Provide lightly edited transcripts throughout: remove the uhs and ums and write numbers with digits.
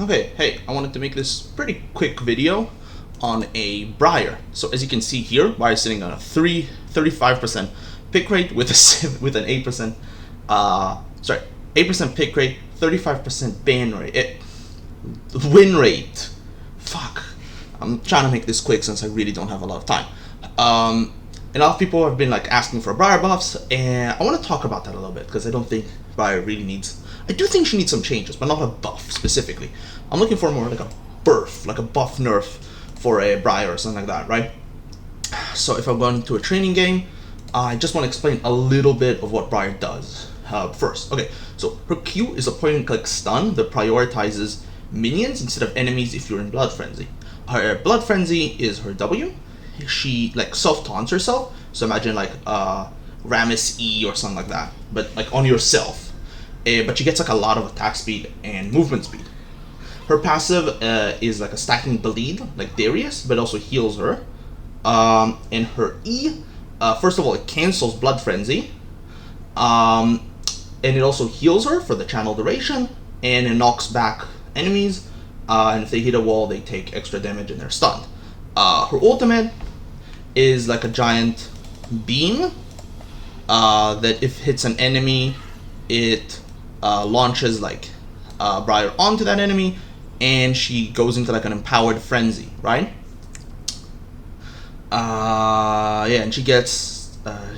Okay, hey, I wanted to make this pretty quick video on a briar. So as you can see here, briar is sitting on a 35% pick rate with with an 8% 8% pick rate, 35% ban rate, win rate. Fuck. I'm trying to make this quick since I really don't have a lot of time. And a lot of people have been like asking for briar buffs, and I want to talk about that a little bit because I don't think briar really needs. I do think she needs some changes, but not a buff specifically. I'm looking for more like a buff, like a buff nerf for a briar or something like that, right? So if I'm going to a training game, I just want to explain a little bit of what briar does. First, okay, so her Q is a point and click stun that prioritizes minions instead of enemies if you're in Blood Frenzy. Her Blood Frenzy is her W. She like self taunts herself, so imagine like Ramus E or something like that, but like on yourself. But she gets like a lot of attack speed and movement speed. Her passive is like a stacking bleed, like Darius, but also heals her. And her E, first of all, it cancels Blood Frenzy, and it also heals her for the channel duration, and it knocks back enemies. And if they hit a wall, they take extra damage and they're stunned. Her ultimate is like a giant beam that if hits an enemy, it launches like briar onto that enemy, and she goes into like an empowered frenzy, right? Yeah, and she gets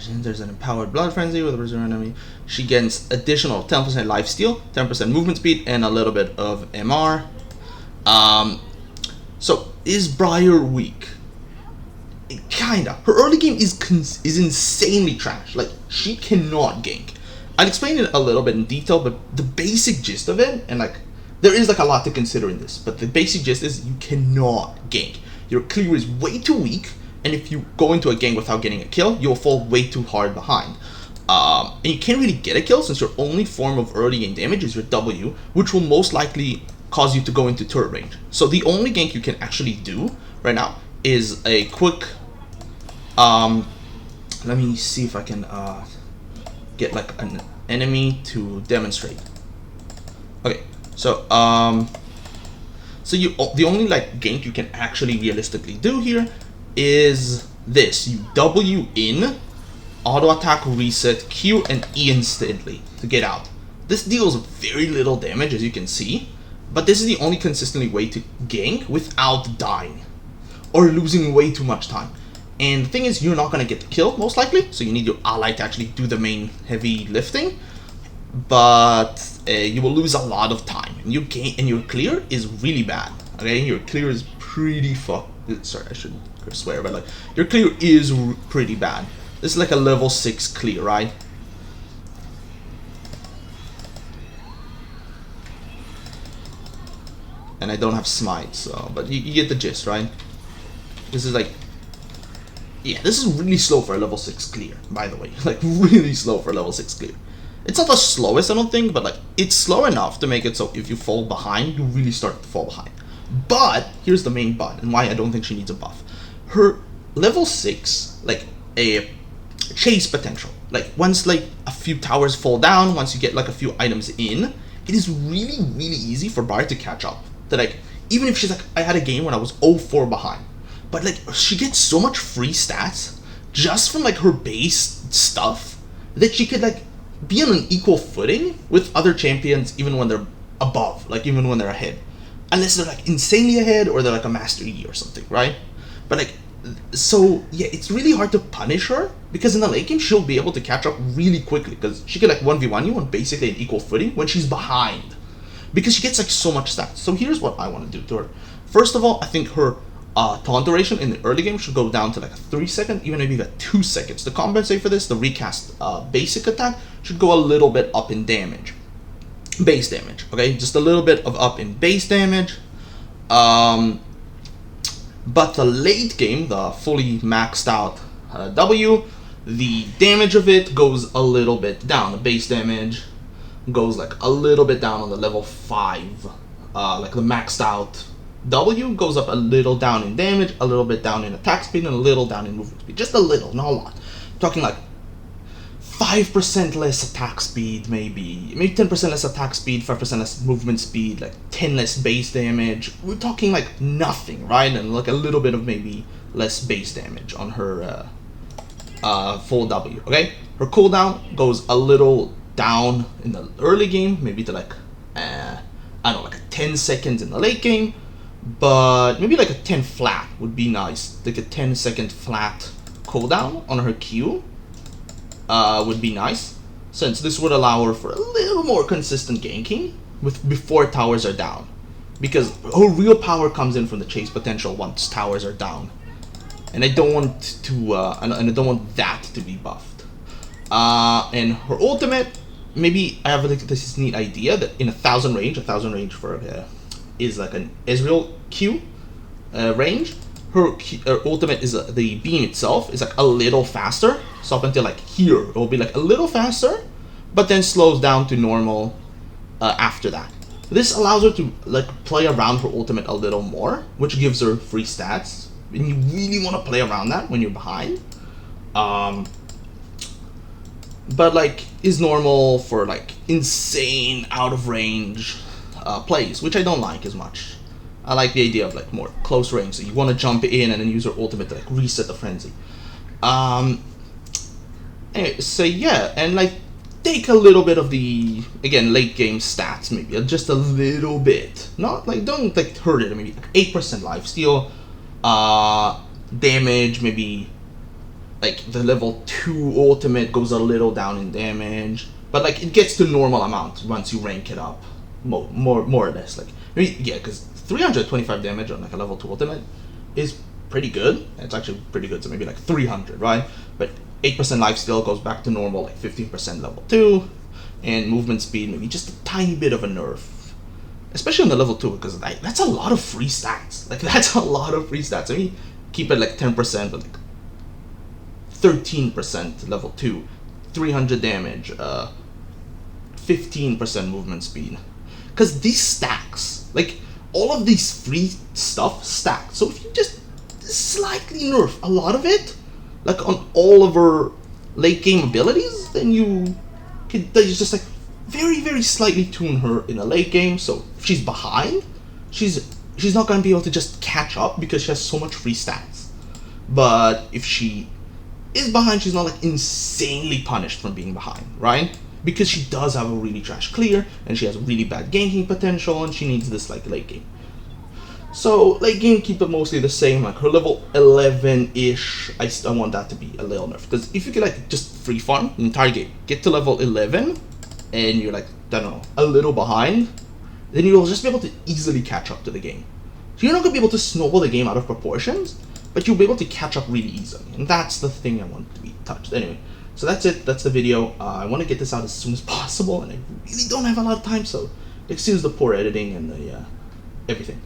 there's an empowered blood frenzy with a reserve enemy. She gets additional 10% life steal, 10% movement speed, and a little bit of MR. So is briar weak? Kinda. Her early game is insanely trash. Like, she cannot gank. I'll explain it a little bit in detail, but the basic gist of it, and like, there is like a lot to consider in this, but the basic gist is you cannot gank. Your clear is way too weak, and if you go into a gank without getting a kill, you'll fall way too hard behind. And you can't really get a kill since your only form of early game damage is your W, which will most likely cause you to go into turret range. So the only gank you can actually do right now is a quick let me see if I can get like an enemy to demonstrate. Okay, so the only like gank you can actually realistically do here is this. You W in, auto attack, reset, Q and E instantly to get out. This deals very little damage, as you can see, but this is the only consistently way to gank without dying or losing way too much time. And the thing is, you're not going to get the kill, most likely, so you need your ally to actually do the main heavy lifting, but you will lose a lot of time, and your clear is really bad, okay? Your clear is pretty sorry, I shouldn't swear, but like, your clear is pretty bad. This is like a level 6 clear, right? And I don't have smite, so, but you get the gist, right? This is like, yeah, this is really slow for a level 6 clear, by the way. Like, really slow for a level 6 clear. It's not the slowest, I don't think, but like, it's slow enough to make it so if you fall behind, you really start to fall behind. But here's the main but, and why I don't think she needs a buff. Her level 6, like, a chase potential. Like, once like a few towers fall down, once you get like a few items in, it is really, really easy for briar to catch up. That like, even if she's like, I had a game when I was 0-4 behind, but like, she gets so much free stats just from like her base stuff that she could like be on an equal footing with other champions even when they're above, like even when they're ahead, unless they're like insanely ahead or they're like a master E or something, right? But like, so yeah, it's really hard to punish her because in the late game she'll be able to catch up really quickly because she can like 1v1 you on basically an equal footing when she's behind, because she gets like so much stats. So here's what I want to do to her. First of all, I think her taunt duration in the early game should go down to like a 3 second, even maybe like 2 seconds. To compensate for this, the recast basic attack should go a little bit up in damage. Base damage, okay? Just a little bit of up in base damage. But the late game, the fully maxed out W, the damage of it goes a little bit down. The base damage goes like a little bit down on the level 5. Like the maxed out W goes up a little down in damage, a little bit down in attack speed, and a little down in movement speed. Just a little, not a lot. I'm talking like 5% less attack speed, maybe 10% less attack speed, 5% less movement speed, like 10 less base damage. We're talking like nothing, right? And like a little bit of maybe less base damage on her full W. Okay, her cooldown goes a little down in the early game, maybe to like I don't know, like a 10 seconds in the late game, but maybe like a 10 flat would be nice. Like a 10-second flat cooldown on her Q would be nice, since this would allow her for a little more consistent ganking with before towers are down, because her real power comes in from the chase potential once towers are down, and I don't want to and I don't want that to be buffed. And her ultimate, maybe I have like this neat idea that in 1,000 range for is like an Ezreal Q range. Her ultimate is the beam itself is like a little faster, so up until like here it will be like a little faster, but then slows down to normal after that. This allows her to like play around her ultimate a little more, which gives her free stats, and you really want to play around that when you're behind. But like is normal for like insane out of range plays, which I don't like as much. I like the idea of like more close range, so you want to jump in and then use your ultimate to like reset the frenzy. Anyway, so yeah, and like take a little bit of the, again, late game stats, maybe just a little bit. Not like, don't like hurt it. Maybe like 8% lifesteal, damage. Maybe like the level 2 ultimate goes a little down in damage, but like it gets to normal amount once you rank it up, more or less. Like maybe, yeah, because 325 damage on like a level 2 ultimate is pretty good. It's actually pretty good, so maybe like 300, right? But 8% lifesteal goes back to normal, like 15% level 2, and movement speed maybe just a tiny bit of a nerf, especially on the level 2, because that's a lot of free stats. Like that's a lot of free stats. I mean, keep it like 10%, but like 13% level 2, 300 damage, 15% movement speed, because these stacks, like all of these free stuff stack. So if you just slightly nerf a lot of it, like on all of her late game abilities, then you just like very slightly tune her in a late game. So if she's behind, she's not gonna be able to just catch up because she has so much free stats. But if she is behind, she's not like insanely punished from being behind, right? Because she does have a really trash clear, and she has really bad ganking potential, and she needs this like late game. So late game, keep it mostly the same. Like her level 11-ish, I want that to be a little nerf, because if you can like just free farm the entire game, get to level 11, and you're like, I don't know, a little behind, then you'll just be able to easily catch up to the game. So you're not gonna be able to snowball the game out of proportions, but you'll be able to catch up really easily, and that's the thing I want to be touched. Anyway, so that's it. That's the video. I want to get this out as soon as possible, and I really don't have a lot of time, so excuse the poor editing and the everything.